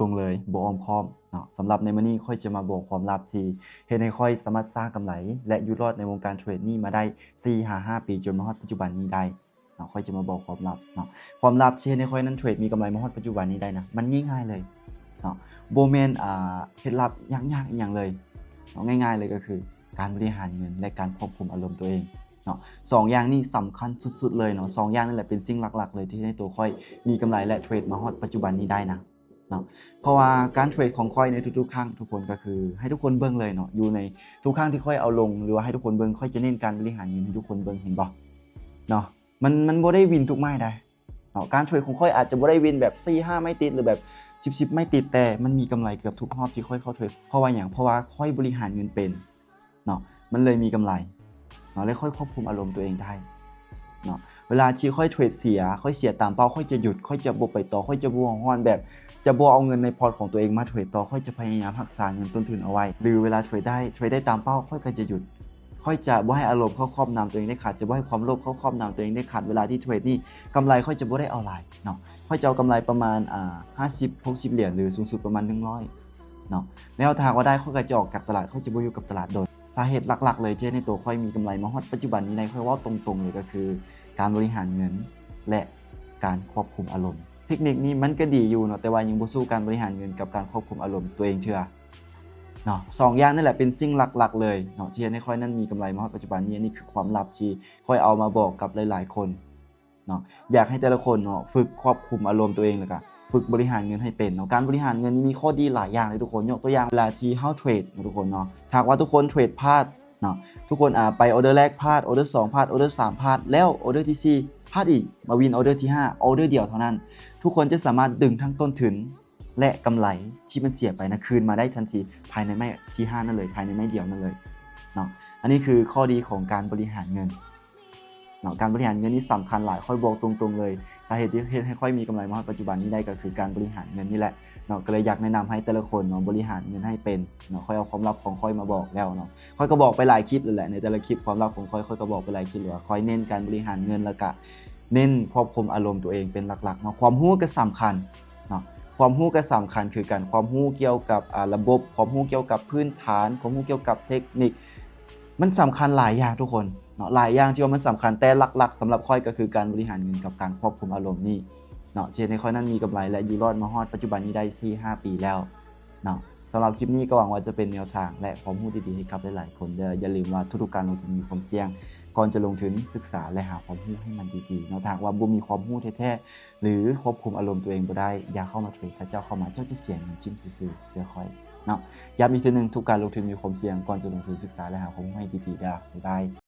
รงๆเลยบ่อ้อมค้อมเนาะสำหรับในมื้อนี้ค่อยจะมาบอกความลับที่เฮ็ดให้ค่อยสามารถสร้างกำไรและอยู่รอดในวงการเทรดนี้มาได้4-5 ปีจนมาฮอดปัจจุบันนี้ได้เนาะค่อยจะมาบอกความลับเนาะความลับที่เฮ็ดให้ค่อยนั้นเทรดมีกำไรมาฮอดปัจจุบันนี้ได้นะมันง่ายๆเลยเนาะบ่แม่นเคล็ดลับยากๆอีหยังเลยเนาะง่ายๆเลยก็คือการบริหารเงินและการควบคุมอารมณ์ตัวเองเนาะสองอย่างนี้สำคัญสุดๆเลยเนาะ2อย่างนั่นแหละเป็นสิ่งหลักๆเลยที่ให้ตัวค่อยมีกำไรและเทรดมาฮอดปัจจุบันนี้ได้นะเนาะ เพราะว่าการเทรดของค่อยในทุกๆครั้งทุกคนก็คือให้ทุกคนเบิ่งเลยเนาะอยู่ในทุกครั้งที่ค่อยเอาลงหรือว่าให้ทุกคนเบิ่งค่อยจะเน้นการบริหารเงินให้ทุกคนเบิ่งเห็นบ่เนาะมันบ่ได้วินทุกไม้ได้เนาะการเทรดของค่อยอาจจะบ่ได้วินแบบ4-5ไม้ติดหรือแบบ10ไม้ติดแต่มันมีกำไรเกือบทุกรอบที่ค่อยเข้าเทรดเพราะว่าหยังเพราะว่าค่อยบริหารเงินเป็นเนาะมันเลยมีกำไรเนาะและค่อยควบคุมอารมณ์ตัวเองได้เนาะเวลาที่ค่อยเทรดเสียค่อยเสียตามเป้าค่อยจะหยุดค่อยจะบ่ไปต่อค่อยจะบ่ฮ้อนแบบจะบ่เอาเงินในพอร์ตของตัวเองมาเทรดต่อค่อยจะพยายามรักษาเงินต้นทุนเอาไว้หรือเวลาเทรดได้ตามเป้าค่อยก็จะหยุดค่อยจะบ่ให้อารมณ์เข้าครอบงำตัวเองได้ขาดจะบ่ให้ความโลภเข้าครอบงำตัวเองได้ขาดเวลาที่เทรดนี่กำไรค่อยจะบ่ได้เอาหลายเนาะค่อยจะเอากำไรประมาณ50-60เหรียญหรือสูงสุดประมาณ100เนาะแล้วถ้าว่าได้ค่อยก็จะออกจากตลาดค่อยจะบ่อยู่กับตลาดโดนสาเหตุหลักๆเลยที่ในตัวค่อยมีกำไรมาฮอดปัจจุบันนี้ในค่อยเว้าตรงๆเลยก็คือการบริหารเงินและการควบคุมอารมณ์เทคนิคนี้มันก็ดีอยู่เนาะแต่ว่ายังบ่สู้การบริหารเงินกับการควบคุมอารมณ์ตัวเองเทื่อเนาะ2อย่างนั่นแหละเป็นสิ่งหลักๆเลยเนาะที่เฮ็ดให้ค่อยนั้นมีกำไรมาฮอดปัจจุบันนี้อันนี้คือความลับที่ค่อยเอามาบอกกับหลายๆคนเนาะอยากให้แต่ละคนเนาะฝึกควบคุมอารมณ์ตัวเองแล้วก็ฝึกบริหารเงินให้เป็นเนาะการบริหารเงินนี่มีข้อดีหลายอย่างเลยทุกคนยกตัวอย่างเวลาที่เฮาเทรดเนาะทุกคนเนาะถ้าว่าทุกคนเทรดพลาดเนาะทุกคนไปออเดอร์แรกพลาดออเดอร์2พลาดออเดอร์3พลาดแล้วออเดอร์ที่4พลาดอีกมาวินออเดอร์ที่5ออเดอร์เดียวเท่านั้นทุกคนจะสามารถดึงทั้งต้นทุนและกำไรที่มันเสียไปนะคืนมาได้ทันทีภายในไม่ที่5นั่นเลยภายในไม่เดียวนั่นเลยเนาะอันนี้คือข้อดีของการบริหารเงินเนาะการบริหารเงินนี่สำคัญหลายค่อยบอกตรงๆเลยสาเหตุที่เฮ็ดให้ค่อยมีกำไรมาปัจจุบันนี้ได้ก็คือการบริหารเงินนี่แหละเนาะก็เลยอยากแนะนำให้แต่ละคนเนาะบริหารเงินให้เป็นเนาะค่อยเอาความลับของค่อยมาบอกแล้วเนาะค่อยก็บอกไปหลายคลิปเลยแหละในแต่ละคลิปความลับของค่อยก็บอกไปหลายคลิปเลยว่าค่อยเน้นการบริหารเงินแล้วก็เน้นควบคุมอารมณ์ตัวเองเป็นหลักๆเนาะความรู้ก็สำคัญเนาะความรู้ก็สำคัญคือการความรู้เกี่ยวกับระบบความรู้เกี่ยวกับพื้นฐานความรู้เกี่ยวกับเทคนิคมันสำคัญหลายอย่างทุกคนเนาะหลายอย่างที่ว่ามันสำคัญแต่หลักๆสำหรับค่อยก็คือการบริหารเงินกับการควบคุมอารมณ์นี่เนาะที่ให้ค่อยนั้นมีกำไรและอยู่รอดมาฮอดปัจจุบันนี้ได้4-5 ปีแล้วเนาะสำหรับคลิปนี้ก็หวังว่าจะเป็นแนวทางและความรู้ดีๆให้กับหลายๆคนอย่าลืมว่าทุกๆการลงทุนมีความเสี่ยงก่อนจะลงทุนศึกษาและหาความรู้ให้มันดีๆเนาะถ้าว่าบ่มีความรู้แท้ๆหรือควบคุมอารมณ์ตัวเองบ่ได้อย่าเข้ามาเทรดถ้าเจ้าเข้ามาเจ้าจะเสียเงินจิ้มซื่อๆเสียค่อยเนาะย้ำอีกทีนึงทุกการลงทุนมีความเสี่ยงก่อนจะลงทุนศึกษาและหาความรู้ให้ดีๆเด้อบ๊ายบาย